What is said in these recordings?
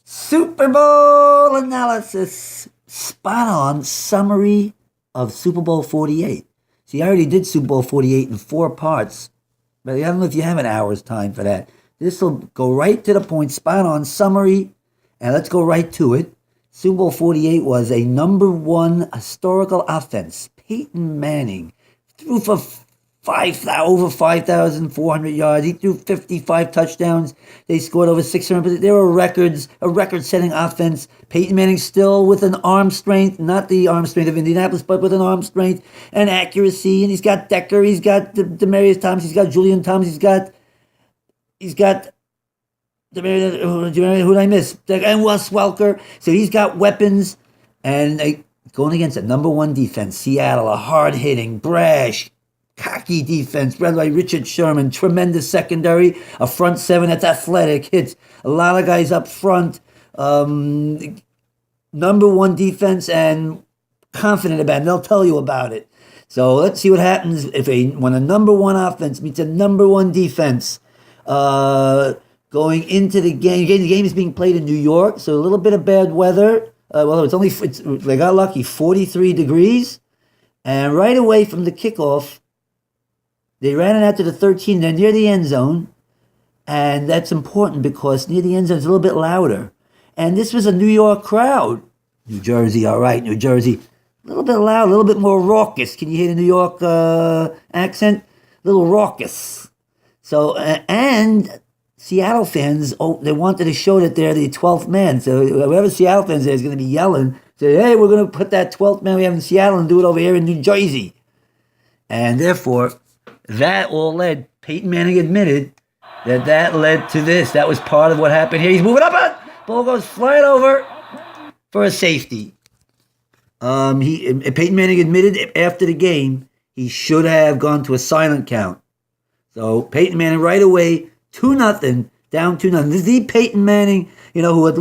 Super Bowl analysis. Spot on summary of Super Bowl 48. See, I already did Super Bowl 48 in 4 parts, but I don't know if you have an hour's time for that. This will go right to the point, spot on summary, and let's go right to it. Super Bowl 48 was a number 1 historical offense. Peyton Manning threw for over 5,400 yards. He threw 55 touchdowns. They scored over 600. There were records, a record-setting offense. Peyton Manning still with an arm strength, not the arm strength of Indianapolis, but with an arm strength and accuracy. And he's got Decker, he's got Demaryius Thomas, he's got Julian Thomas, he's got who did I miss? And Wes Welker. So he's got weapons, and going against a number 1 defense, Seattle, a hard-hitting, brash, cocky defense led by Richard Sherman, tremendous secondary, a front 7 that's athletic, hits a lot of guys up front, number 1 defense, and confident about it. They'll tell you about it. So let's see what happens when a number 1 offense meets a number 1 defense. Going into the game. The game is being played in New York, so a little bit of bad weather. They got lucky, 43 degrees. And right away from the kickoff, they ran it out to the 13. They're near the end zone. And that's important because near the end zone is a little bit louder. And this was a New York crowd. New Jersey, all right, New Jersey. A little bit loud, a little bit more raucous. Can you hear the New York accent? A little raucous. So, and Seattle fans, they wanted to show that they're the 12th man. So whoever Seattle fans is going to be yelling, say, hey, we're going to put that 12th man we have in Seattle and do it over here in New Jersey. And therefore, that all led, Peyton Manning admitted that led to this. That was part of what happened here. He's moving up, ball goes flying over for a safety. Peyton Manning admitted after the game he should have gone to a silent count. So Peyton Manning right away, 2-0, down 2-0. This is the Peyton Manning, who had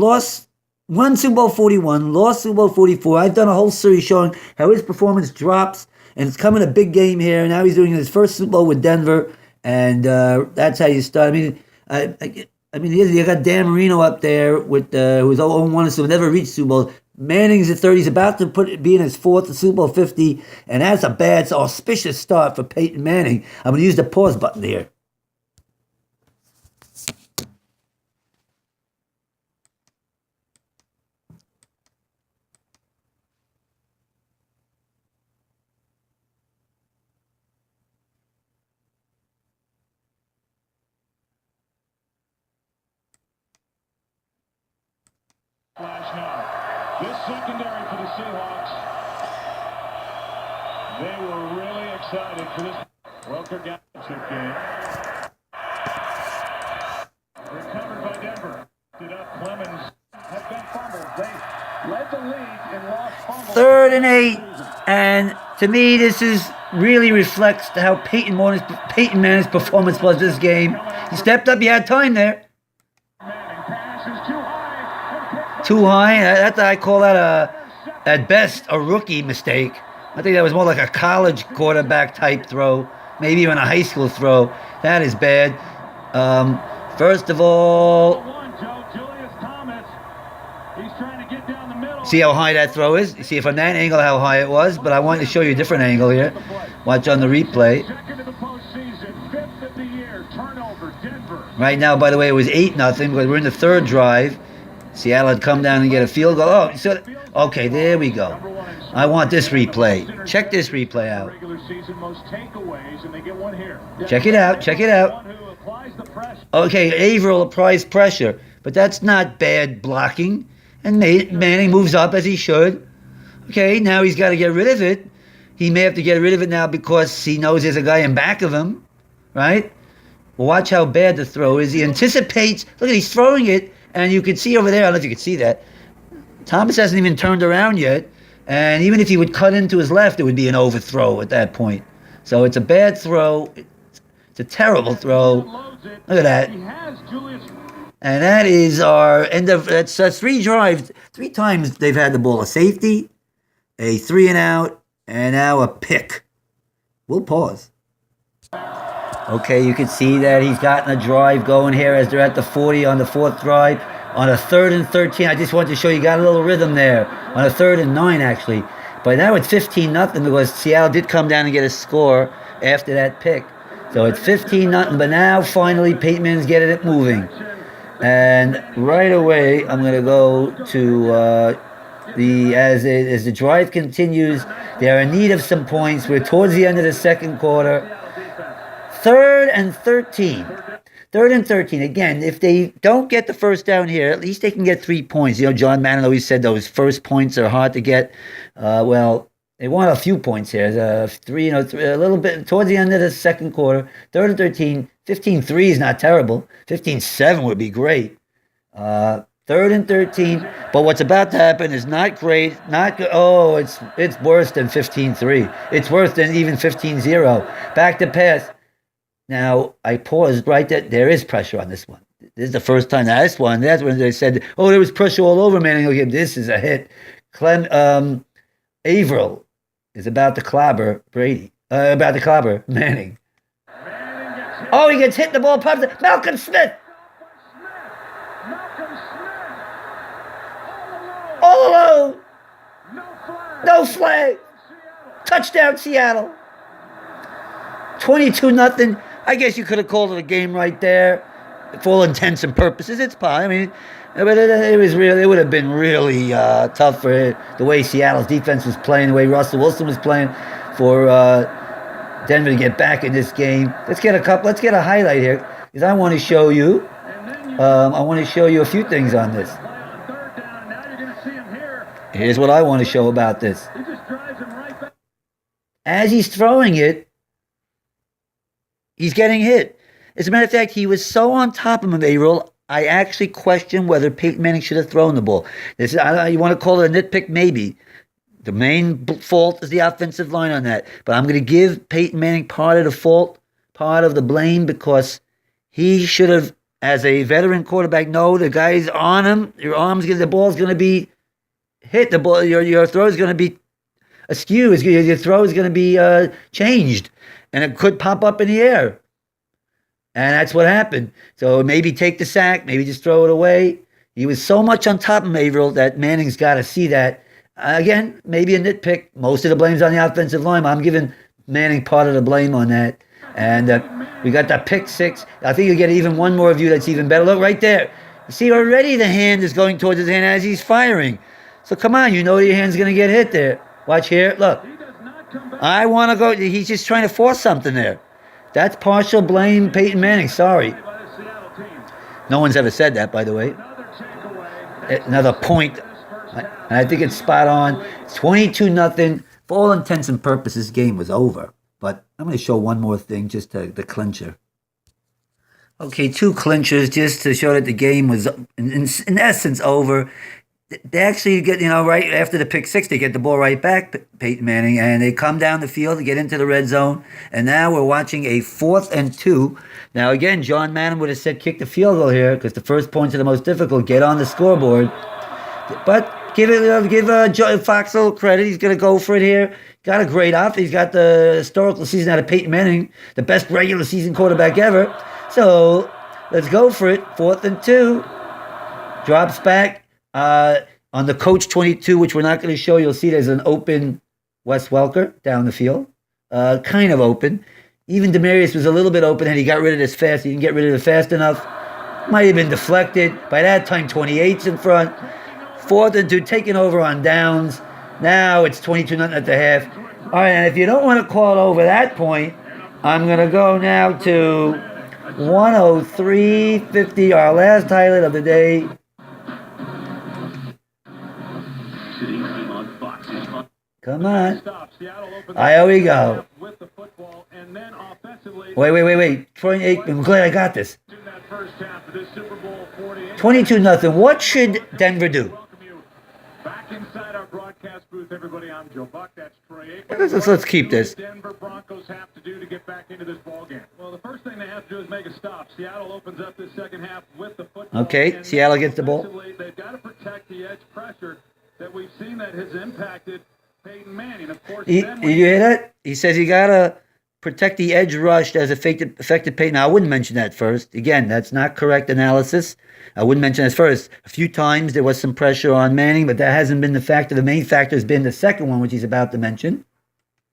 won Super Bowl 41, lost Super Bowl 44. I've done a whole series showing how his performance drops, and it's coming a big game here. Now he's doing his first Super Bowl with Denver, and that's how you start. You got Dan Marino up there with who's 0-1, so never reached Super Bowl. Manning's at 30. He's about to be in his 4th Super Bowl 50, and that's a bad, auspicious start for Peyton Manning. I'm going to use the pause button here. This secondary for the Seahawks, they were really excited for this. Welker got the game. Recovered by Denver. Clemens had been fumbled. They led the league in lost fumbles. 3rd and 8, and to me, this really reflects how Peyton Manning's performance was this game. He stepped up. He had time there. Too high. I call that at best a rookie mistake. I think that was more like a college quarterback type throw, maybe even a high school throw. That is bad. First of all, see how high that throw is? You see from that angle how high it was, but I wanted to show you a different angle here. Watch on the replay. Right now, by the way, it was 8-0 because we're in the 3rd drive. Seattle had come down and get a field goal. Okay, there we go. I want this replay. Check this replay out. Check it out. Okay, Averill applies pressure, but that's not bad blocking. And Manning moves up as he should. Okay, now he's got to get rid of it. He may have to get rid of it now because he knows there's a guy in back of him, right? Well, watch how bad the throw is. He anticipates. Look, he's throwing it. And you can see over there, I don't know if you can see that, Thomas hasn't even turned around yet. And even if he would cut into his left, it would be an overthrow at that point. So it's a bad throw. It's a terrible throw. Look at that. And that is our end of, that's 3 drives. 3 times they've had the ball. A safety, a 3-and-out, and now a pick. We'll pause. Okay, you can see that he's gotten a drive going here as they're at the 40 on the 4th drive. on a 3rd and 13. I just wanted to show you got a little rhythm there on a 3rd and 9 actually. But now it's 15-0 because Seattle did come down and get a score after that pick. So it's 15-0. But now finally Peyton Manning's getting it moving. And right away I'm gonna go to as the drive continues. They're in need of some points. We're towards the end of the second quarter. 3rd and 13. 3rd and 13. Again, if they don't get the first down here, at least they can get 3 points. You know, John Madden always said those first points are hard to get. Well, they want a few points here. Three, a little bit towards the end of the second quarter. 3rd and 13. 15-3 is not terrible. 15-7 would be great. 3rd and 13. But what's about to happen is not great. Not good. Oh, it's worse than 15-3. It's worse than even 15-0. Back to pass. Now, I paused right there. There is pressure on this one. This is the first time. That's when they said, oh, there was pressure all over Manning. Okay, this is a hit. Averill is about to clobber Brady. About to clobber Manning. Oh, he gets hit. The ball pops. Malcolm Smith. All alone. No flag. Touchdown, Seattle. 22-0. I guess you could have called it a game right there, for all intents and purposes. It's fine. I mean, but it was really. It would have been really tough for the way Seattle's defense was playing, the way Russell Wilson was playing, for Denver to get back in this game. Let's get a highlight here, because I want to show you. I want to show you a few things on this. Here's what I want to show about this. As he's throwing it, he's getting hit. As a matter of fact, he was so on top of him, Averill, I actually question whether Peyton Manning should have thrown the ball. You want to call it a nitpick? Maybe. The main fault is the offensive line on that. But I'm going to give Peyton Manning part of the fault, part of the blame, because he should have, as a veteran quarterback, know the guy's on him. The ball's going to be hit. The ball, your throw is going to be askew. Your throw is going to be changed, and it could pop up in the air. And that's what happened. So maybe take the sack, maybe just throw it away. He was so much on top of Averill that Manning's got to see that. Again, maybe a nitpick. Most of the blame's on the offensive line. I'm giving Manning part of the blame on that. And we got that pick six. I think you'll get even one more view that's even better. Look right there. You see already the hand is going towards his hand as he's firing. So come on, you know your hand's going to get hit there. Watch here. Look. I want to go. He's just trying to force something there. That's partial blame Peyton Manning. Sorry. No one's ever said that, by the way. Another point. I think it's spot on. 22-0. For all intents and purposes, game was over. But I'm going to show one more thing, just the clincher. Okay, 2 clinchers just to show that the game was, in essence, over. They actually get, right after the pick six, they get the ball right back, Peyton Manning, and they come down the field to get into the red zone. And now we're watching a 4th and 2. Now, again, John Madden would have said kick the field goal here because the first points are the most difficult. Get on the scoreboard. But give Fox a little credit. He's going to go for it here. Got a great off. He's got the historical season out of Peyton Manning, the best regular season quarterback ever. So let's go for it. 4th and 2. Drops back. On the coach 22, which we're not going to show, you'll see there's an open Wes Welker down the field. Kind of open. Even Demarius was a little bit open, and he got rid of this fast. He didn't get rid of it fast enough. Might have been deflected. By that time, 28's in front. 4th and 2, taking over on downs. Now it's 22-0 at the half. All right, and if you don't want to call it over that point, I'm going to go now to 103.50, our last highlight of the day. Come on. Here we go. Wait. Troy Aikman, I'm glad I got this. 22-0. What should Denver do? Back inside our broadcast booth, everybody. I'm Joe Buck. That's Troy Aikman. Let's keep this. What do Denver Broncos have to do to get back into this ball game? Well, the first thing they have to do is make a stop. Seattle opens up this second half with the football. Okay, Seattle gets the ball. They've got to protect the edge pressure that we've seen that has impacted Peyton Manning. Of course, you hear that? He says you gotta protect the edge rush as affected Peyton. Now, I wouldn't mention that first. Again, that's not correct analysis. I wouldn't mention that first. A few times there was some pressure on Manning, but that hasn't been the factor. The main factor has been the second one, which he's about to mention.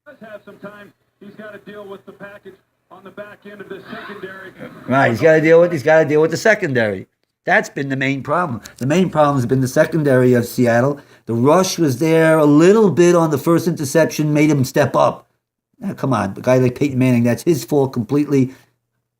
Does have some time. He's got to deal with the package on the back end of the secondary. Right, he's got to deal with the secondary. That's been the main problem. The main problem has been the secondary of Seattle. The rush was there a little bit on the first interception, made him step up. Now, come on, a guy like Peyton Manning, that's his fault completely.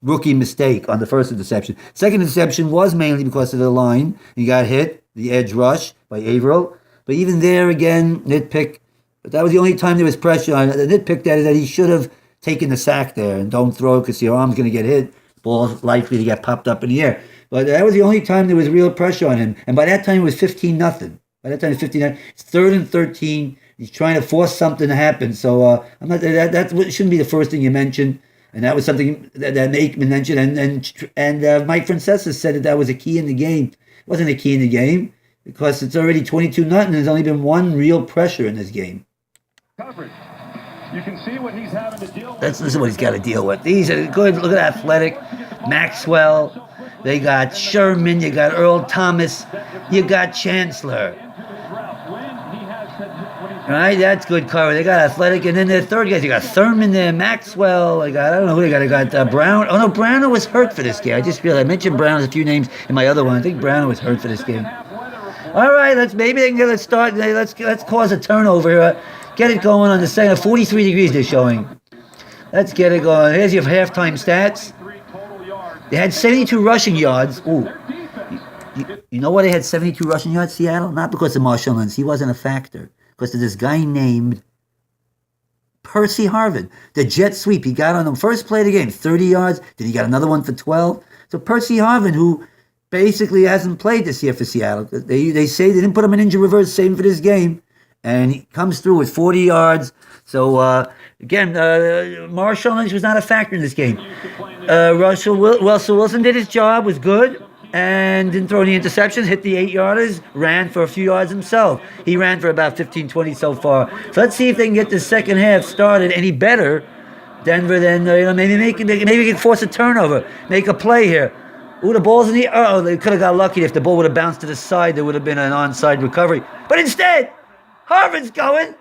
Rookie mistake on the first interception. Second interception was mainly because of the line. He got hit, the edge rush by Averill. But even there, again, nitpick. But that was the only time there was pressure on it. The nitpick that is that he should have taken the sack there and don't throw it because your arm's going to get hit. Ball's likely to get popped up in the air. But that was the only time there was real pressure on him. And by that time, it was 15-0. By that time, it was 15-0. It's 3rd and 13. He's trying to force something to happen. So I'm not. That shouldn't be the first thing you mention. And that was something that Aikman mentioned. And Mike Francesa said that was a key in the game. It wasn't a key in the game because it's already 22-0. And there's only been one real pressure in this game. Coverage. You can see what he's having to deal with. This is what he's got to deal with. These are good. Look at Athletic, Maxwell. They got Sherman. You got Earl Thomas. You got Chancellor. All right, that's good cover. They got Athletic, and then their third guys. You got Thurman there, Maxwell. I don't know who they got. They got Brown. Oh no, Browner was hurt for this game. I just realized I mentioned Brown a few names in my other one. I think Browner was hurt for this game. All right, let's start. Let's cause a turnover here. Get it going on the second. 43 degrees they're showing. Let's get it going. Here's your halftime stats. They had 72 rushing yards. Ooh. You know why they had 72 rushing yards, Seattle? Not because of Marshawn Lynch. He wasn't a factor. Because of this guy named Percy Harvin. The jet sweep, he got on the first play of the game, 30 yards. Then he got another one for 12. So Percy Harvin, who basically hasn't played this year for Seattle. They say they didn't put him in injury reverse, save him for this game. And he comes through with 40 yards. So, again, Marshawn Lynch was not a factor in this game. Russell Wilson did his job, was good. And didn't throw any interceptions, hit the 8-yarders, ran for a few yards himself. He ran for about 15, 20 so far. So let's see if they can get the second half started any better. Denver, then maybe we can force a turnover, make a play here. Ooh, the ball's in the air. Oh, they could have got lucky if the ball would have bounced to the side. There would have been an onside recovery. But instead, Harvin's going.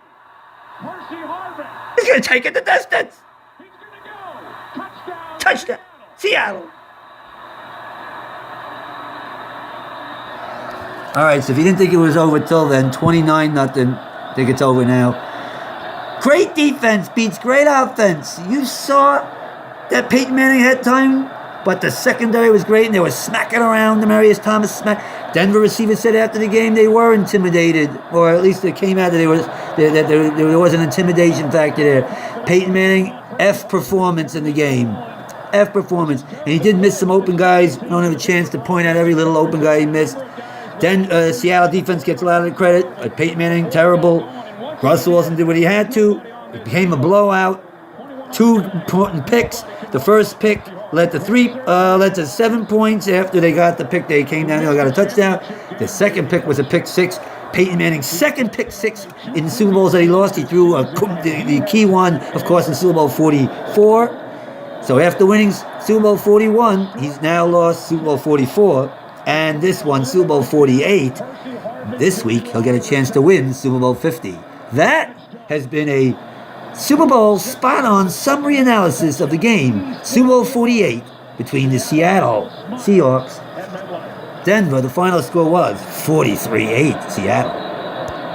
He's going to take it the distance. He's going to go. Touchdown. Seattle. All right, so if you didn't think it was over till then, 29-0. I think it's over now. Great defense beats great offense. You saw that Peyton Manning had time, but the secondary was great, and they were smacking around Demarius Thomas. Denver receivers said after the game they were intimidated, or at least it came out that there was an intimidation factor there. Peyton Manning, F performance in the game. F performance. And he did miss some open guys. I don't have a chance to point out every little open guy he missed. Then Seattle defense gets a lot of the credit. Peyton Manning, terrible. Russell Wilson did what he had to. It became a blowout. 2 important picks. The first pick led to 7 points. After they got the pick, they came down. They got a touchdown. The second pick was a pick 6. Peyton Manning's second pick 6 in the Super Bowls that he lost. He threw the key one, of course, in Super Bowl 44. So after winning Super Bowl 41, he's now lost Super Bowl 44. And this one, Super Bowl 48, this week he'll get a chance to win Super Bowl 50. That has been a Super Bowl spot-on summary analysis of the game, Super Bowl 48, between the Seattle Seahawks. Denver, the final score was 43-8 Seattle.